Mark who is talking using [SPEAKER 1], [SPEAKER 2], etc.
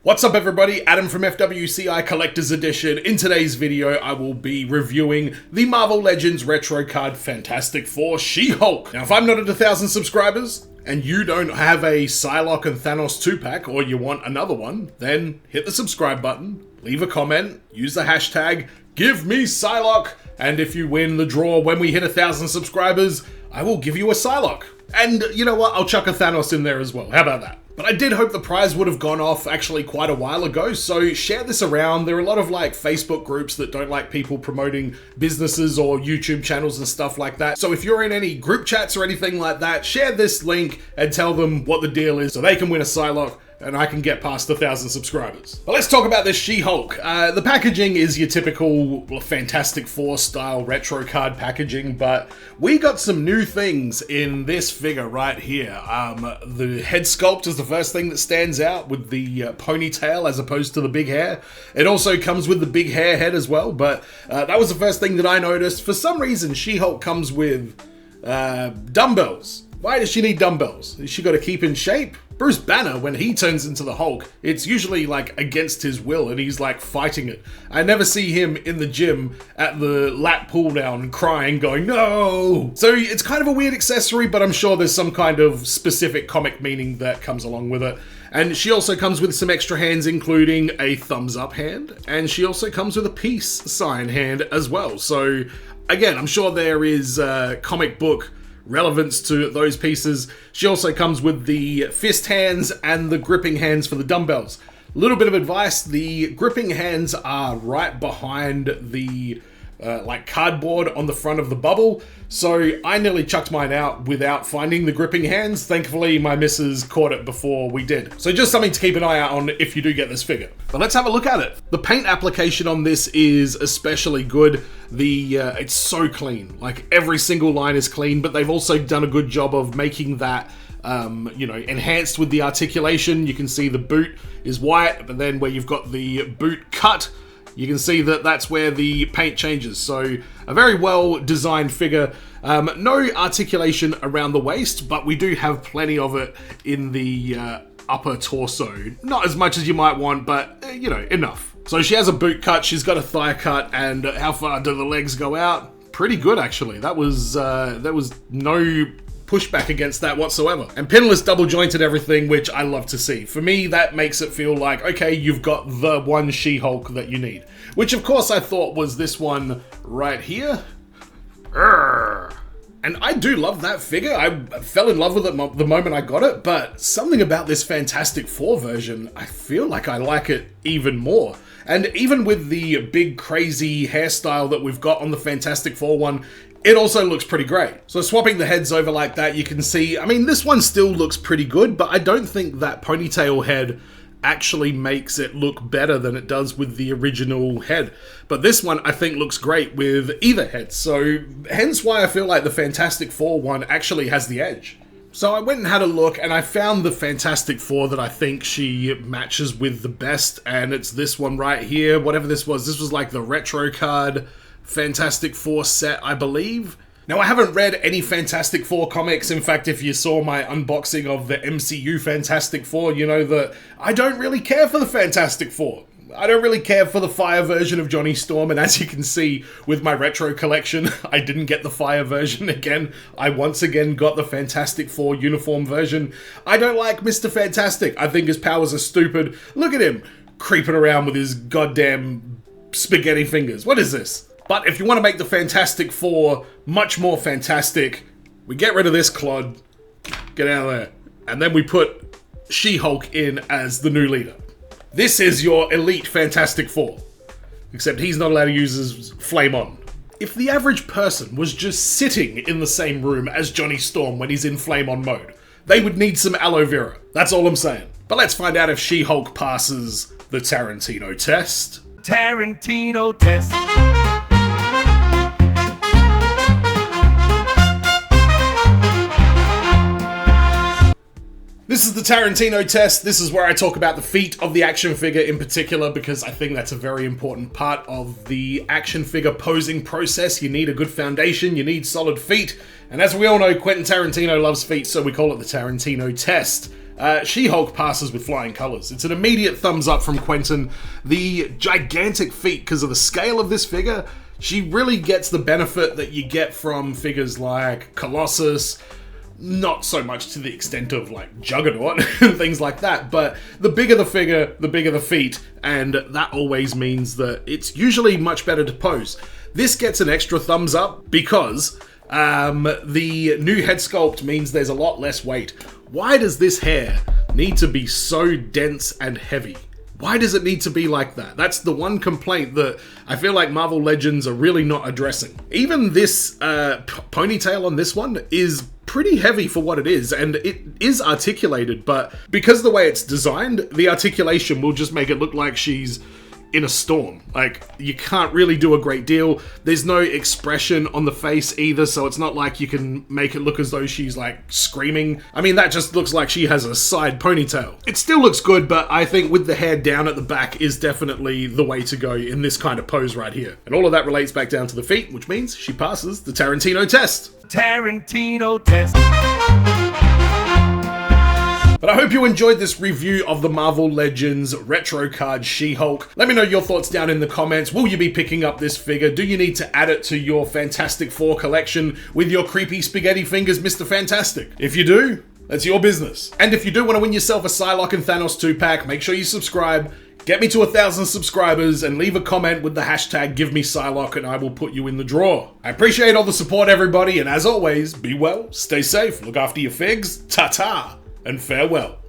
[SPEAKER 1] What's up everybody, Adam from FWCI Collector's Edition. In today's video, I will be reviewing the Marvel Legends retro card Fantastic Four She-Hulk. Now if I'm not at 1,000 subscribers, and you don't have a Psylocke and Thanos 2-pack, or you want another one, then hit the subscribe button, leave a comment, use the hashtag #GiveMePsylocke, and if you win the draw when we hit 1,000 subscribers, I will give you a Psylocke. And you know what, I'll chuck a Thanos in there as well, how about that? But I did hope the prize would have gone off actually quite a while ago, so share this around. There are a lot of Facebook groups that don't like people promoting businesses or YouTube channels and stuff like that. So if you're in any group chats or anything like that, share this link and tell them what the deal is so they can win a Psylocke and I can get past 1,000 subscribers. But let's talk about this She-Hulk. The packaging is your typical Fantastic Four style retro card packaging, but we got some new things in this figure right here. The head sculpt is the first thing that stands out with the ponytail as opposed to the big hair. It also comes with the big hair head as well, but that was the first thing that I noticed. For some reason, She-Hulk comes with dumbbells. Why does she need dumbbells? Is she got to keep in shape? Bruce Banner, when he turns into the Hulk, it's usually against his will and he's fighting it. I never see him in the gym at the lat pull down crying, going, no! So it's kind of a weird accessory, but I'm sure there's some kind of specific comic meaning that comes along with it. And she also comes with some extra hands, including a thumbs up hand, and she also comes with a peace sign hand as well. So again, I'm sure there is comic book relevance to those pieces. She also comes with the fist hands and the gripping hands for the dumbbells. A little bit of advice, the gripping hands are right behind the cardboard on the front of the bubble, so I nearly chucked mine out without finding the gripping hands. Thankfully, my missus caught it before we did. So just something to keep an eye out on if you do get this figure. But let's have a look at it. The paint application on this is especially good. It's so clean. Every single line is clean, but they've also done a good job of making that enhanced with the articulation. You can see the boot is white, but then where you've got the boot cut, you can see that that's where the paint changes. So a very well designed figure. No articulation around the waist, but we do have plenty of it in the upper torso. Not as much as you might want, but enough. So she has a boot cut, she's got a thigh cut, and how far do the legs go out? Pretty good actually. There was no pushback against that whatsoever. And pinless double jointed everything, which I love to see. For me, that makes it feel like, okay, you've got the one She-Hulk that you need. Which of course I thought was this one right here. And I do love that figure. I fell in love with it the moment I got it, but something about this Fantastic Four version, I feel like I like it even more. And even with the big crazy hairstyle that we've got on the Fantastic Four one, it also looks pretty great. So swapping the heads over like that, you can see, this one still looks pretty good, but I don't think that ponytail head actually makes it look better than it does with the original head. But this one, I think, looks great with either head. So hence why I feel like the Fantastic Four one actually has the edge. So I went and had a look, and I found the Fantastic Four that I think she matches with the best, and it's this one right here. Whatever this was the retro card Fantastic Four set, I believe. Now, I haven't read any Fantastic Four comics. In fact, if you saw my unboxing of the MCU Fantastic Four, you know that I don't really care for the Fantastic Four. I don't really care for the Fire version of Johnny Storm, and as you can see with my retro collection, I didn't get the Fire version again. I once again got the Fantastic Four uniform version. I don't like Mr. Fantastic. I think his powers are stupid. Look at him, creeping around with his goddamn spaghetti fingers. What is this? But if you want to make the Fantastic Four much more fantastic, we get rid of this clod, get out of there, and then we put She-Hulk in as the new leader. This is your elite Fantastic Four, except he's not allowed to use his flame on. If the average person was just sitting in the same room as Johnny Storm when he's in flame on mode, they would need some aloe vera. That's all I'm saying. But let's find out if She-Hulk passes the Tarantino test.
[SPEAKER 2] Tarantino test.
[SPEAKER 1] This is the Tarantino test. This is where I talk about the feet of the action figure in particular, because I think that's a very important part of the action figure posing process. You need a good foundation, you need solid feet, and as we all know, Quentin Tarantino loves feet, so we call it the Tarantino test. She-Hulk passes with flying colors. It's an immediate thumbs up from Quentin. The gigantic feat, because of the scale of this figure, she really gets the benefit that you get from figures like Colossus, not so much to the extent of like Juggernaut and things like that, but the bigger the figure, the bigger the feet, and that always means that it's usually much better to pose. This gets an extra thumbs up because the new head sculpt means there's a lot less weight. Why does this hair need to be so dense and heavy? Why does it need to be like that? That's the one complaint that I feel like Marvel Legends are really not addressing. Even this ponytail on this one is pretty heavy for what it is, and it is articulated, but because of the way it's designed, the articulation will just make it look like she's in a storm. Like, you can't really do a great deal. There's no expression on the face either, so it's not like you can make it look as though she's like screaming. I mean, that just looks like she has a side ponytail. It still looks good, but I think with the hair down at the back is definitely the way to go in this kind of pose right here. And all of that relates back down to the feet, which means she passes the Tarantino test.
[SPEAKER 2] Tarantino test.
[SPEAKER 1] But I hope you enjoyed this review of the Marvel Legends retro card She-Hulk. Let me know your thoughts down in the comments. Will you be picking up this figure? Do you need to add it to your Fantastic Four collection with your creepy spaghetti fingers, Mr. Fantastic? If you do, that's your business. And if you do want to win yourself a Psylocke and Thanos 2-pack, make sure you subscribe, get me to 1,000 subscribers, and leave a comment with the hashtag #GiveMePsylocke, and I will put you in the draw. I appreciate all the support, everybody, and as always, be well, stay safe, look after your figs, ta-ta, and farewell.